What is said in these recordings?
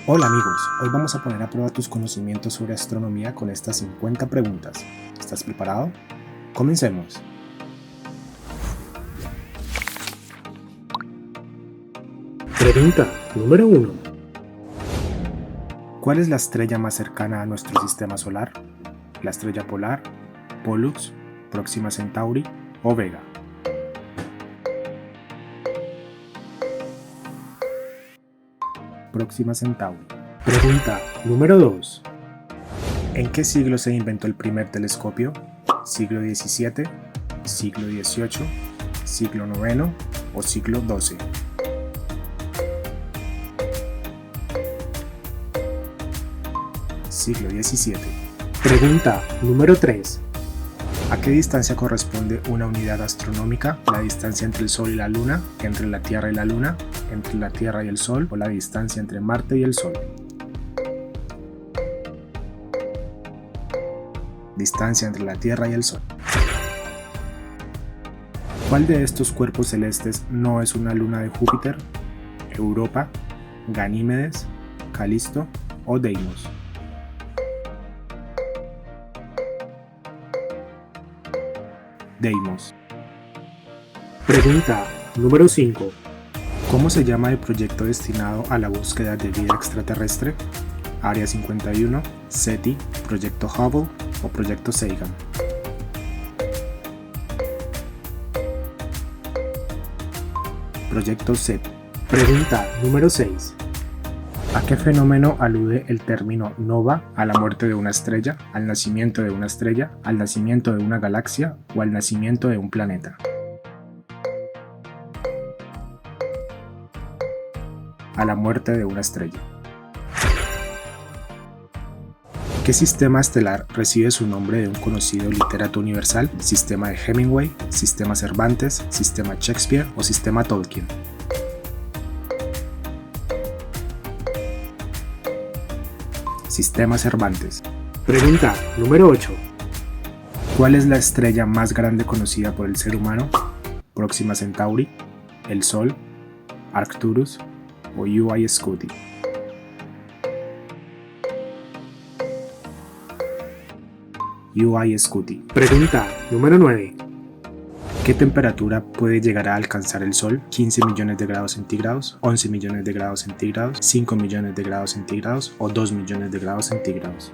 Hola amigos, hoy vamos a poner a prueba tus conocimientos sobre astronomía con estas 50 preguntas. ¿Estás preparado? Comencemos. Pregunta número 1. ¿Cuál es la estrella más cercana a nuestro sistema solar? ¿La estrella polar, Pollux, Próxima Centauri o Vega? Próxima Centauri. Pregunta número 2. ¿En qué siglo se inventó el primer telescopio? ¿Siglo XVII, siglo XVIII, siglo IX o siglo XII? Siglo XVII. Pregunta número 3. ¿A qué distancia corresponde una unidad astronómica? ¿La distancia entre el Sol y la Luna, entre la Tierra y la Luna, entre la Tierra y el Sol o la distancia entre Marte y el Sol? Distancia entre la Tierra y el Sol. ¿Cuál de estos cuerpos celestes no es una luna de Júpiter? ¿Europa, Ganímedes, Calisto o Deimos? Deimos. Pregunta número 5. ¿Cómo se llama el proyecto destinado a la búsqueda de vida extraterrestre? Área 51, SETI, Proyecto Hubble o Proyecto Sagan. Proyecto SETI. Pregunta número 6. ¿A qué fenómeno alude el término nova? ¿A la muerte de una estrella, al nacimiento de una estrella, al nacimiento de una galaxia o al nacimiento de un planeta? A la muerte de una estrella. ¿Qué sistema estelar recibe su nombre de un conocido literato universal? ¿Sistema de Hemingway, sistema Cervantes, sistema Shakespeare o sistema Tolkien? Sistema Cervantes. Pregunta número 8. ¿Cuál es la estrella más grande conocida por el ser humano? Próxima Centauri, el Sol, Arcturus o UI Scuti. UI Scuti. Pregunta número 9. ¿Qué temperatura puede llegar a alcanzar el Sol? 15 millones de grados centígrados, 11 millones de grados centígrados, 5 millones de grados centígrados o 2 millones de grados centígrados.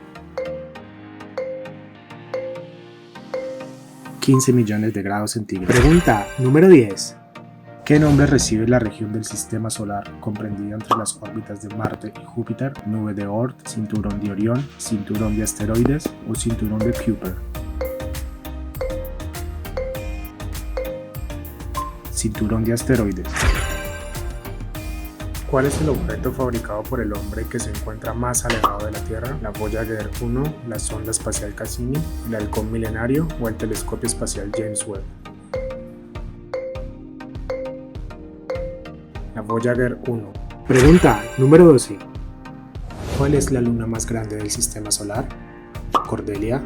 15 millones de grados centígrados. Pregunta número 10. ¿Qué nombre recibe la región del sistema solar comprendida entre las órbitas de Marte y Júpiter, nube de Oort, cinturón de Orión, cinturón de asteroides o cinturón de Kuiper? Cinturón de asteroides. ¿Cuál es el objeto fabricado por el hombre que se encuentra más alejado de la Tierra? ¿La Voyager 1, la sonda espacial Cassini, el halcón milenario o el telescopio espacial James Webb? La Voyager 1. Pregunta número 12. ¿Cuál es la luna más grande del sistema solar? ¿Cordelia,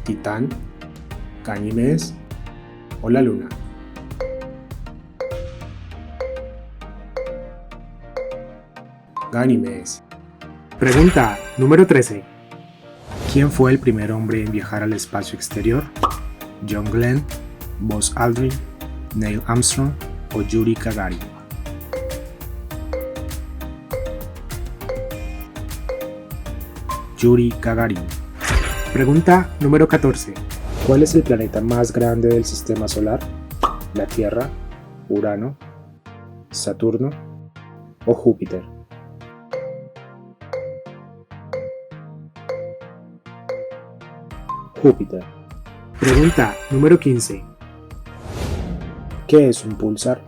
Titán, Ganímedes o la Luna? Ganímedes. Pregunta número 13. ¿Quién fue el primer hombre en viajar al espacio exterior? ¿John Glenn, Buzz Aldrin, Neil Armstrong o Yuri Gagarin? Yuri Gagarin. Pregunta número 14. ¿Cuál es el planeta más grande del sistema solar? ¿La Tierra, Urano, Saturno o Júpiter? Júpiter. Pregunta número 15. ¿Qué es un púlsar?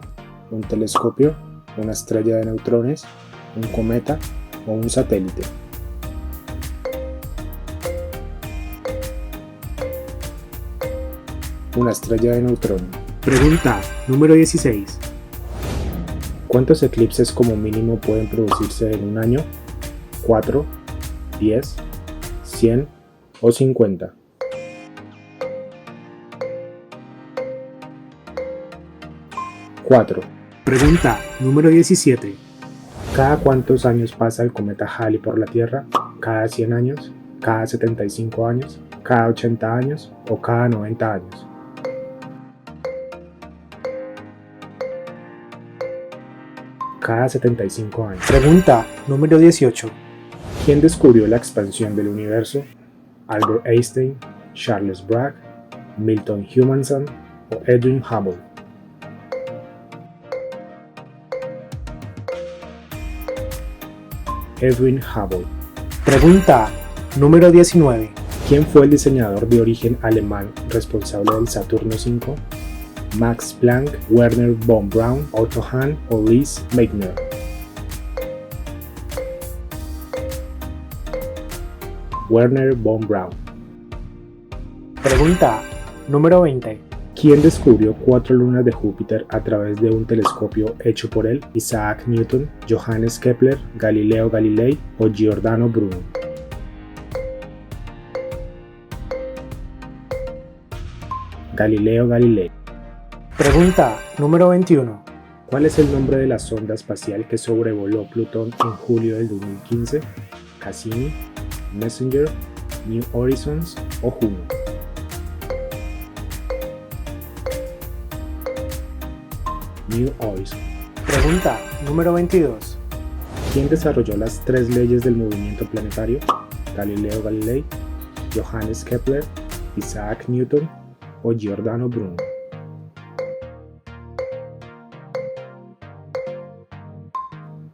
¿Un telescopio? ¿Una estrella de neutrones? ¿Un cometa o un satélite? Una estrella de neutrones. Pregunta número 16. ¿Cuántos eclipses como mínimo pueden producirse en un año? ¿4, 10, 100 o 50? 4. Pregunta número 17. ¿Cada cuántos años pasa el cometa Halley por la Tierra? ¿Cada 100 años? ¿Cada 75 años? ¿Cada 80 años? ¿O cada 90 años? Cada 75 años. Pregunta número 18. ¿Quién descubrió la expansión del universo? ¿Albert Einstein, Charles Bragg, Milton Humason o Edwin Hubble? Edwin Hubble. Pregunta número 19. ¿Quién fue el diseñador de origen alemán responsable del Saturno V? ¿Max Planck, Werner von Braun, Otto Hahn o Lise Meitner? Werner von Braun. Pregunta número 20. ¿Quién descubrió 4 lunas de Júpiter a través de un telescopio hecho por él? ¿Isaac Newton, Johannes Kepler, Galileo Galilei o Giordano Bruno? Galileo Galilei. Pregunta número 21. ¿Cuál es el nombre de la sonda espacial que sobrevoló Plutón en julio del 2015? ¿Cassini, Messenger, New Horizons o Juno? New Horizons. Pregunta número 22. ¿Quién desarrolló las 3 leyes del movimiento planetario? ¿Galileo Galilei, Johannes Kepler, Isaac Newton o Giordano Bruno?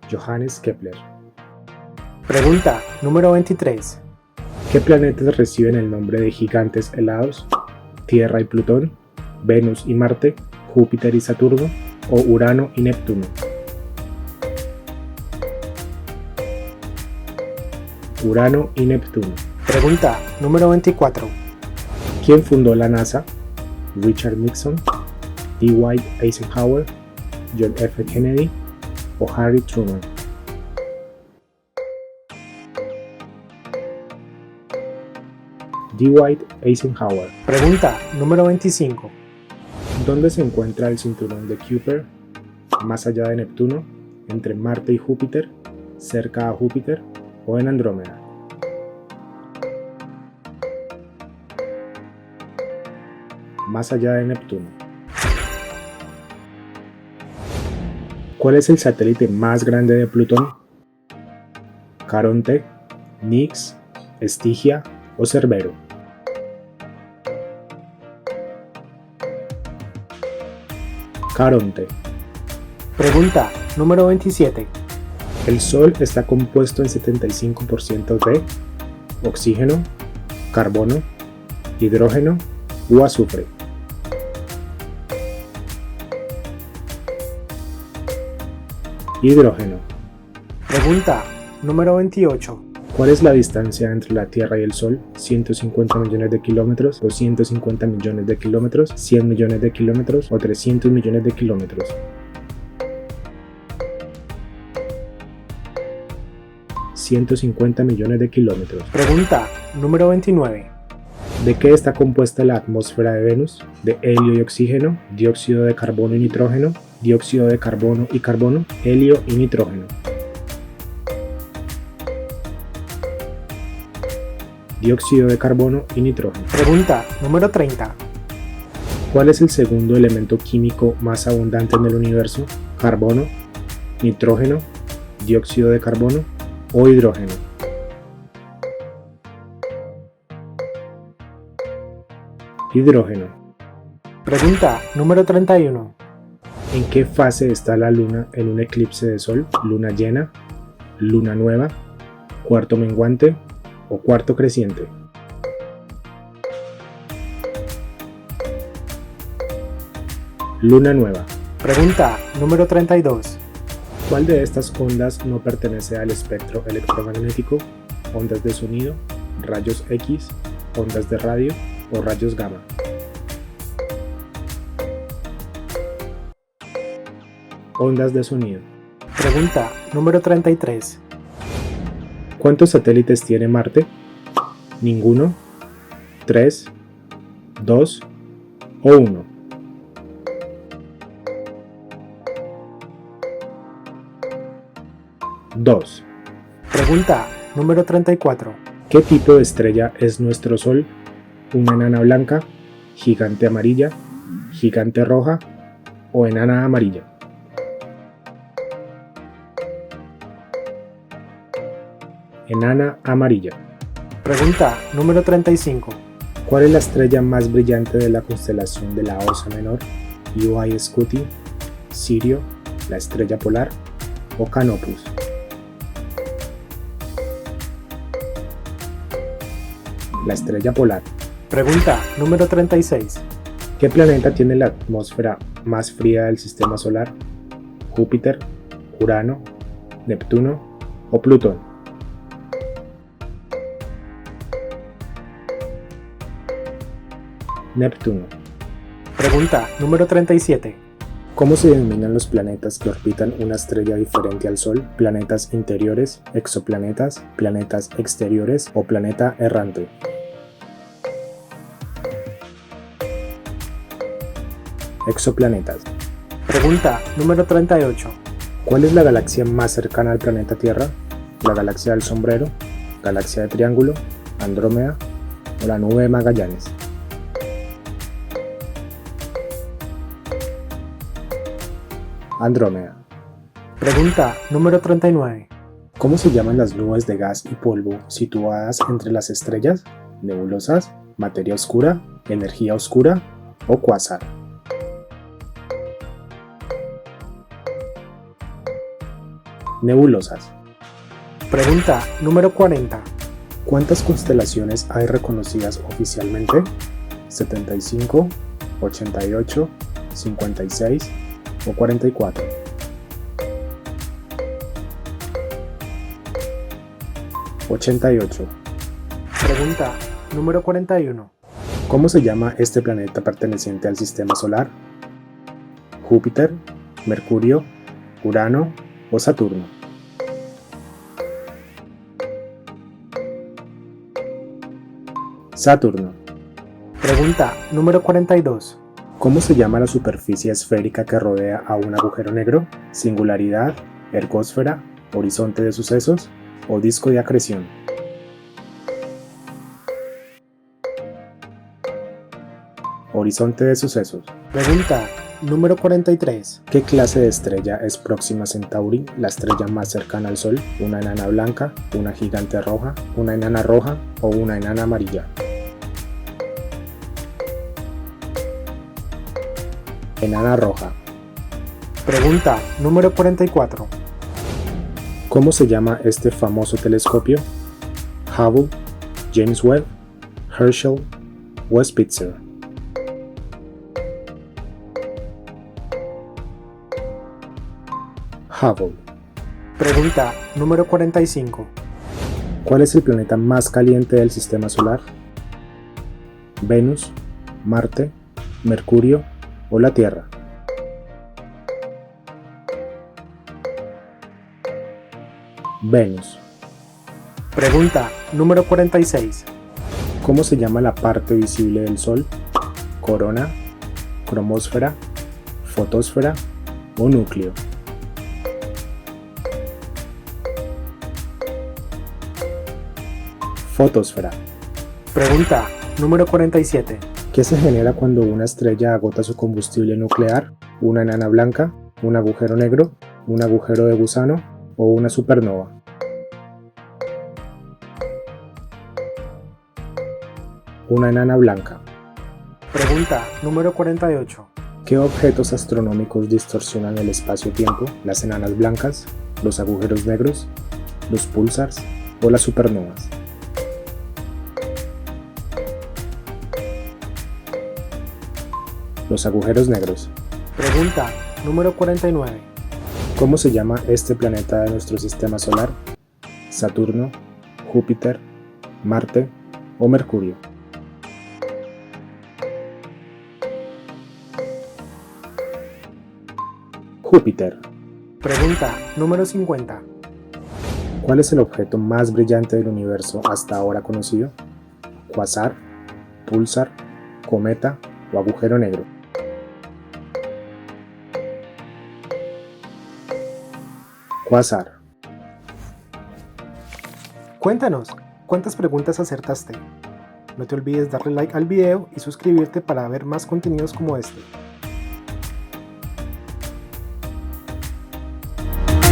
Johannes Kepler. Pregunta número 23. ¿Qué planetas reciben el nombre de gigantes helados? ¿Tierra y Plutón, Venus y Marte, Júpiter y Saturno o Urano y Neptuno? Urano y Neptuno. Pregunta número 24. ¿Quién fundó la NASA? ¿Richard Nixon, Dwight Eisenhower, John F. Kennedy o Harry Truman? Dwight Eisenhower. Pregunta número 25. ¿Dónde se encuentra el cinturón de Kuiper? ¿Más allá de Neptuno? ¿Entre Marte y Júpiter? ¿Cerca a Júpiter o en Andrómeda? Más allá de Neptuno. ¿Cuál es el satélite más grande de Plutón? ¿Caronte, Nix, Estigia o Cerbero? Caronte. Pregunta número 27. El Sol está compuesto en 75% de oxígeno, carbono, hidrógeno o azufre. Hidrógeno. Pregunta número 28. ¿Cuál es la distancia entre la Tierra y el Sol? 150 millones de kilómetros, 250 millones de kilómetros, 100 millones de kilómetros o 300 millones de kilómetros. 150 millones de kilómetros. Pregunta número 29. ¿De qué está compuesta la atmósfera de Venus? ¿De helio y oxígeno, dióxido de carbono y nitrógeno, dióxido de carbono y carbono, helio y nitrógeno? Dióxido de carbono y nitrógeno. Pregunta número 30. ¿Cuál es el segundo elemento químico más abundante en el universo? ¿Carbono, nitrógeno, dióxido de carbono o hidrógeno? Hidrógeno. Pregunta número 31. ¿En qué fase está la Luna en un eclipse de Sol? ¿Luna llena, luna nueva, cuarto menguante o cuarto creciente? Luna nueva. Pregunta número 32. ¿Cuál de estas ondas no pertenece al espectro electromagnético? ¿Ondas de sonido, rayos X, ondas de radio o rayos gamma? Ondas de sonido. Pregunta número 33. ¿Cuántos satélites tiene Marte? ¿Ninguno? ¿3? ¿2? ¿O 1? 2. Pregunta número 34. ¿Qué tipo de estrella es nuestro Sol? ¿Una enana blanca, gigante amarilla, gigante roja o enana amarilla? Enana amarilla. Pregunta número 35. ¿Cuál es la estrella más brillante de la constelación de la Osa Menor? UI Scuti, Sirio, la estrella polar o Canopus. La estrella polar. Pregunta número 36. ¿Qué planeta tiene la atmósfera más fría del sistema solar? ¿Júpiter, Urano, Neptuno o Plutón? Neptuno. Pregunta número 37. ¿Cómo se denominan los planetas que orbitan una estrella diferente al Sol? ¿Planetas interiores, exoplanetas, planetas exteriores o planeta errante? Exoplanetas. Pregunta número 38. ¿Cuál es la galaxia más cercana al planeta Tierra? ¿La galaxia del Sombrero, galaxia de Triángulo, Andrómeda o la nube de Magallanes? Andrómeda. Pregunta número 39. ¿Cómo se llaman las nubes de gas y polvo situadas entre las estrellas? ¿Nebulosas, materia oscura, energía oscura o cuásar? Nebulosas. Pregunta número 40. ¿Cuántas constelaciones hay reconocidas oficialmente? 75, 88, 56 o 44. (88) Pregunta número 41. ¿Cómo se llama este planeta perteneciente al sistema solar? ¿Júpiter, Mercurio, Urano o Saturno? Saturno. Pregunta número 42. ¿Cómo se llama la superficie esférica que rodea a un agujero negro? ¿Singularidad, ergósfera, horizonte de sucesos o disco de acreción? Horizonte de sucesos. Pregunta número 43. ¿Qué clase de estrella es Próxima Centauri, la estrella más cercana al Sol? ¿Una enana blanca, una gigante roja, una enana roja o una enana amarilla? Enana roja. Pregunta número 44. ¿Cómo se llama este famoso telescopio? Hubble, James Webb, Herschel o Spitzer. Hubble. Pregunta número 45. ¿Cuál es el planeta más caliente del sistema solar? ¿Venus, Marte, Mercurio o la Tierra? Venus. Pregunta número 46. ¿Cómo se llama la parte visible del Sol? ¿Corona, cromosfera, fotosfera o núcleo? Fotosfera. Pregunta número 47. ¿Qué se genera cuando una estrella agota su combustible nuclear? ¿Una enana blanca, un agujero negro, un agujero de gusano o una supernova? Una enana blanca. Pregunta número 48. ¿Qué objetos astronómicos distorsionan el espacio-tiempo? ¿Las enanas blancas, los agujeros negros, los púlsars o las supernovas? Los agujeros negros. Pregunta número 49. ¿Cómo se llama este planeta de nuestro sistema solar? ¿Saturno, Júpiter, Marte o Mercurio? Júpiter. Pregunta número 50. ¿Cuál es el objeto más brillante del universo hasta ahora conocido? ¿Cuásar, púlsar, cometa o agujero negro? Cuásar. Cuéntanos, ¿cuántas preguntas acertaste? No te olvides darle like al video y suscribirte para ver más contenidos como este.